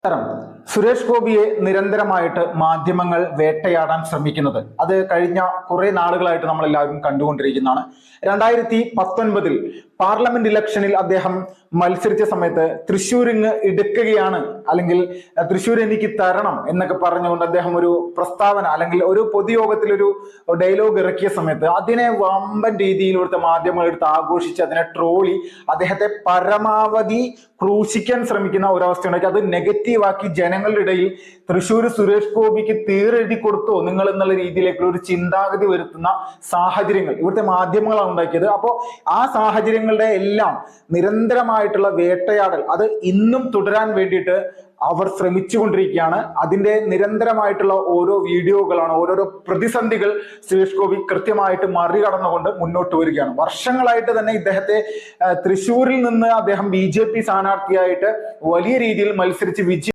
നമസ്കാരം. സുരേഷ് ഗോപിയെ നിരന്തരമായിട്ട് മാധ്യമങ്ങൾ വേട്ടയാടാൻ ശ്രമിക്കുന്നത് അത് കഴിഞ്ഞ കുറെ നാളുകളായിട്ട് നമ്മൾ എല്ലാവരും കണ്ടുകൊണ്ടിരിക്കുന്നതാണ്. 2019 പാർലമെന്റ് ഇലക്ഷനിൽ അദ്ദേഹം മത്സരിച്ച സമയത്ത് തൃശ്ശൂരിങ് എടുക്കുകയാണ്, അല്ലെങ്കിൽ തൃശ്ശൂർ എനിക്ക് തരണം എന്നൊക്കെ പറഞ്ഞുകൊണ്ട് അദ്ദേഹം ഒരു പ്രസ്താവന അല്ലെങ്കിൽ ഒരു പൊതുയോഗത്തിൽ ഒരു ഡയലോഗ് ഇറക്കിയ സമയത്ത് അതിനെ വമ്പൻ രീതിയിൽ ഇവിടുത്തെ മാധ്യമങ്ങൾ എടുത്ത് ആഘോഷിച്ച് അതിനെ ട്രോളി അദ്ദേഹത്തെ പരമാവധി ക്രൂശിക്കാൻ ശ്രമിക്കുന്ന ഒരവസ്ഥ ഉണ്ടാക്കി. അത് നെഗറ്റീവാക്കി ജനങ്ങളുടെ ഇടയിൽ തൃശ്ശൂർ സുരേഷ് ഗോപിക്ക് തീരെഴുതി കൊടുത്തോ നിങ്ങൾ എന്നുള്ള രീതിയിലേക്കുള്ള ഒരു ചിന്താഗതി വരുത്തുന്ന സാഹചര്യങ്ങൾ ഇവിടുത്തെ മാധ്യമങ്ങളാണ് ഉണ്ടാക്കിയത്. അപ്പോൾ ആ സാഹചര്യങ്ങളുടെ എല്ലാം നിരന്തരമായിട്ടുള്ള വേട്ടയാടൽ അത് ഇന്നും തുടരാൻ വേണ്ടിയിട്ട് അവർ ശ്രമിച്ചുകൊണ്ടിരിക്കുകയാണ്. അതിന്റെ നിരന്തരമായിട്ടുള്ള ഓരോ വീഡിയോകളാണ്, ഓരോരോ പ്രതിസന്ധികൾ സുരേഷ് ഗോപി കൃത്യമായിട്ട് മറികടന്നുകൊണ്ട് മുന്നോട്ട് വരികയാണ്. വർഷങ്ങളായിട്ട് തന്നെ ഇദ്ദേഹത്തെ തൃശ്ശൂരിൽ നിന്ന് അദ്ദേഹം BJP സ്ഥാനാർത്ഥിയായിട്ട് വലിയ രീതിയിൽ മത്സരിച്ച്